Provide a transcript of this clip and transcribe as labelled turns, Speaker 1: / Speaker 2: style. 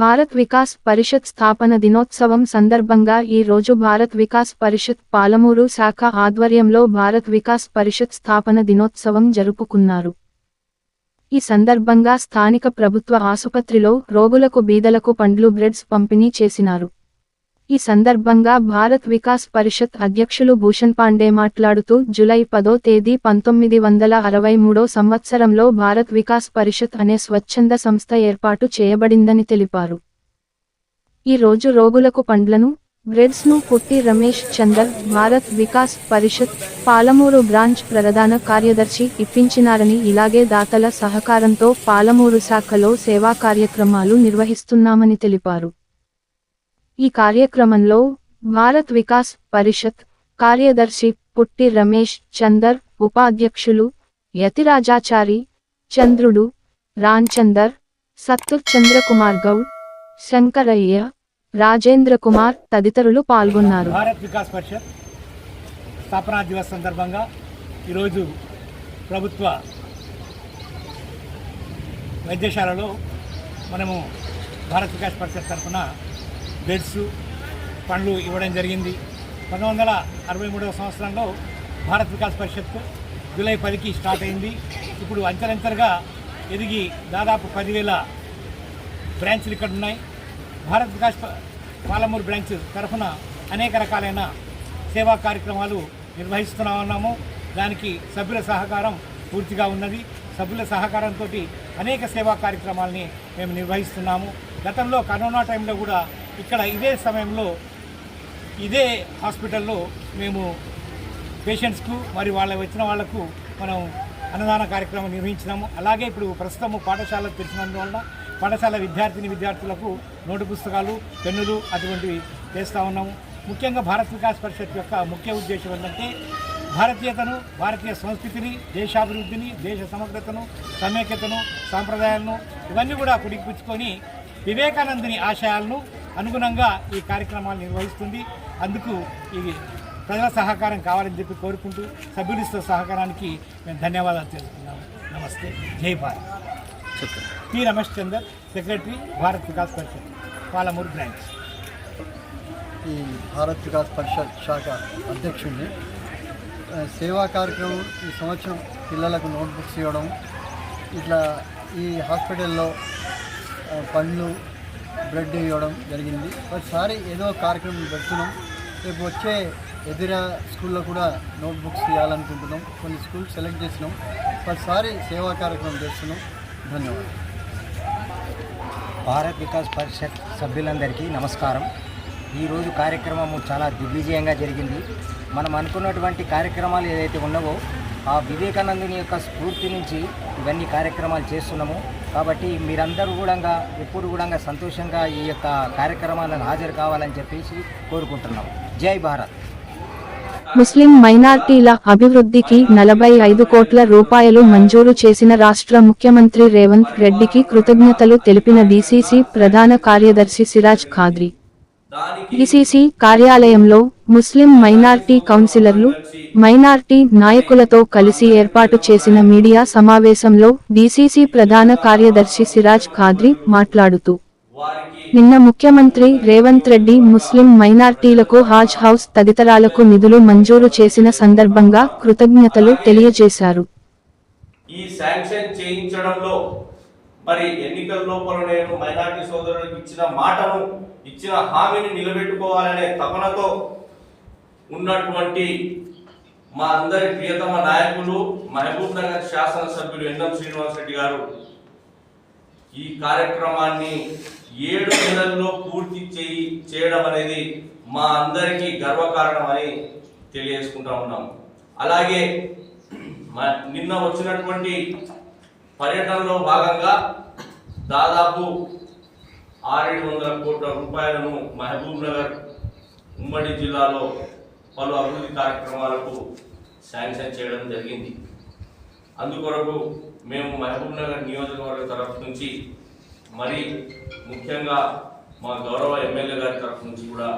Speaker 1: భారత్ వికాస్ పరిషత్ స్థాపన దినోత్సవం సందర్భంగా ఈ రోజు భారత్ వికాస్ పరిషత్ పాలమూరు శాఖ ఆధ్వర్యంలో భారత్ వికాస్ పరిషత్ స్థాపన దినోత్సవం జరుపుకున్నారు. ఈ సందర్భంగా స్థానిక ప్రభుత్వ ఆసుపత్రిలో రోగులకు బీదలకు పండ్లు బ్రెడ్స్ పంపిణీ చేసినారు. ఈ సందర్భంగా భారత్ వికాస్ పరిషత్ అధ్యక్షులు భూషణ్ పాండే మాట్లాడుతూ జూలై 10వ తేదీ 1963 సంవత్సరంలో భారత్ వికాస్ పరిషత్ అనే స్వచ్ఛంద సంస్థ ఏర్పాటు చేయబడిందని తెలిపారు. ఈ రోజు రోగులకు పండ్లను, బ్రెడ్స్ ను పుట్టి రమేష్ చందర్ భారత్ వికాస్ పరిషత్ పాలమూరు బ్రాంచ్ ప్రధాన కార్యదర్శి ఇప్పించినారని, ఇలాగే దాతల సహకారంతో పాలమూరు శాఖలో సేవా కార్యక్రమాలు నిర్వహిస్తున్నామని తెలిపారు. ఈ కార్యక్రమంలో భారత్ వికాస్ పరిషత్ కార్యదర్శి పుట్టి రమేష్ చందర్, ఉపాధ్యక్షులు యతిరాజాచారి, చంద్రుడు, రాంచందర్, సత్తు చంద్రకుమార్ గౌడ్, శంకరయ్య, రాజేంద్ర కుమార్ తదితరులు పాల్గొన్నారు.
Speaker 2: భారత్ వికాస్ పరిషత్ స్థాపనా దివస్ సందర్భంగా ఈరోజు ప్రభుత్వ వైద్యశాలలో మనము భారత్ వికాస్ పరిషత్ తరఫున బెడ్స్, పండ్లు ఇవ్వడం జరిగింది. 1963వ సంవత్సరంలో భారత్ వికాస్ పరిషత్ జూలై 10కి స్టార్ట్ అయింది. ఇప్పుడు అంచెలంచెలుగా ఎదిగి దాదాపు 10,000 బ్రాంచ్లు ఇక్కడ ఉన్నాయి. భారత్ వికాస్ పాలమూరు బ్రాంచ్ తరఫున అనేక రకాలైన సేవా కార్యక్రమాలు నిర్వహిస్తూనే ఉన్నాము. దానికి సభ్యుల సహకారం పూర్తిగా ఉన్నది. సభ్యుల సహకారంతో అనేక సేవా కార్యక్రమాలని మేము నిర్వహిస్తున్నాము. గతంలో కరోనా టైంలో కూడా ఇక్కడ ఇదే సమయంలో ఇదే హాస్పిటల్లో మేము పేషెంట్స్కు మరి వచ్చిన వాళ్లకు మనం అన్నదాన కార్యక్రమం నిర్వహించినాము. అలాగే ఇప్పుడు ప్రస్తుతము పాఠశాల తెరిచినందువల్ల పాఠశాల విద్యార్థులకు నోటు పుస్తకాలు, పెన్నులు అటువంటివి చేస్తూ ఉన్నాము. ముఖ్యంగా భారత్ వికాస్ పరిషత్ యొక్క ముఖ్య ఉద్దేశం ఏంటంటే భారతీయతను, భారతీయ సంస్కృతిని, దేశాభివృద్ధిని, దేశ సమగ్రతను, సమైక్యతను, సాంప్రదాయాలను ఇవన్నీ కూడా పుడిపుచ్చుకొని వివేకానందుని ఆశయాలను అనుగుణంగా ఈ కార్యక్రమాలు నిర్వహిస్తుంది. అందుకు ఈ ప్రజల సహకారం కావాలని చెప్పి కోరుకుంటూ సభ్యులిస్తున్న సహకారానికి మేము ధన్యవాదాలు తెలుపుతున్నాము. నమస్తే. జై భారత్. పి రమేష్ చందర్, సెక్రటరీ, భారత్ వికాస్ పరిషత్ పాలమూరు బ్రాంచ్.
Speaker 3: ఈ భారత్ వికాస్ పరిషత్ శాఖ అధ్యక్షుడిని. సేవా కార్యక్రమం ఈ సంవత్సరం పిల్లలకు నోట్బుక్స్ ఇవ్వడం, ఇట్లా ఈ హాస్పిటల్లో పండ్లు, బ్రెడ్ ఇవ్వడం జరిగింది. ఒకసారి ఏదో కార్యక్రమం పెడుతున్నాం. రేపు వచ్చే ఎదురా స్కూల్లో కూడా నోట్బుక్స్ ఇవ్వాలనుకుంటున్నాం. కొన్ని స్కూల్స్ సెలెక్ట్ చేసినాం. ఒకసారి సేవా కార్యక్రమం చేస్తున్నాం. ధన్యవాదాలు.
Speaker 4: భారత్ వికాస్ పరిషత్ సభ్యులందరికీ నమస్కారం. ఈరోజు కార్యక్రమము చాలా దిగ్విజయంగా జరిగింది. మనం అనుకున్నటువంటి కార్యక్రమాలు ఏదైతే ఉన్నావో ఆ వివేకానందుని యొక్క స్ఫూర్తి నుంచి ఇవన్నీ కార్యక్రమాలు చేస్తున్నాము. కాబట్టి మీరందరూ కూడా ఎప్పుడు కూడా సంతోషంగా ఈ యొక్క కార్యక్రమాలను హాజరు కావాలని చెప్పేసి కోరుకుంటున్నాము. జై భారత్.
Speaker 1: ముస్లిం మైనార్టీల అభివృద్ధికి 45 కోట్ల రూపాయలు మంజూరు చేసిన రాష్ట్ర ముఖ్యమంత్రి రేవంత్ రెడ్డికి కృతజ్ఞతలు తెలిపిన డీసీసీ ప్రధాన కార్యదర్శి సిరాజ్ ఖాద్రీ. డీసీసీ కార్యాలయంలో ముస్లిం మైనార్టీ కౌన్సిలర్లు, మైనార్టీ నాయకులతో కలిసి ఏర్పాటు చేసిన మీడియా సమావేశంలో డీసీసీ ప్రధాన కార్యదర్శి సిరాజ్ ఖాద్రీ మాట్లాడుతూ, నిన్న ముఖ్యమంత్రి రేవంత్ రెడ్డి ముస్లిం మైనార్టీలకు హాజ్ హౌస్ తదితరాలకు నిధులు మంజూరు చేసిన సందర్భంగా కృతజ్ఞతలు తెలియజేశారు.
Speaker 5: ఈ శాంక్షన్ చేయించడంలో మరి ఎన్నికల లోపల నేను మైనార్టీ సోదరులకు ఇచ్చిన మాటను, ఇచ్చిన హామీని నిలబెట్టుకోవాలనే తపనతో ఉన్నటువంటి మా అందరి ప్రియతమ నాయకులు మహబూబ్ నగర్ శాసనసభ్యులు ఎన్ఎం శ్రీనివాస్ రెడ్డి గారు ఈ కార్యక్రమాన్ని 7 నెలల్లో పూర్తి చేయడం అనేది మా అందరికీ గర్వకారణమని తెలియజేసుకుంటా ఉన్నాం. అలాగే నిన్న వచ్చినటువంటి పర్యటనలో భాగంగా దాదాపు 600 కోట్ల రూపాయలను మహబూబ్ నగర్ ఉమ్మడి జిల్లాలో పలు అభివృద్ధి కార్యక్రమాలకు శాంక్షన్ చేయడం జరిగింది. అందుకొరకు మేము మహబూబ్ నగర్ నియోజకవర్గ తరఫు నుంచి మరి ముఖ్యంగా మా గౌరవ ఎమ్మెల్యే గారి తరఫు నుంచి కూడా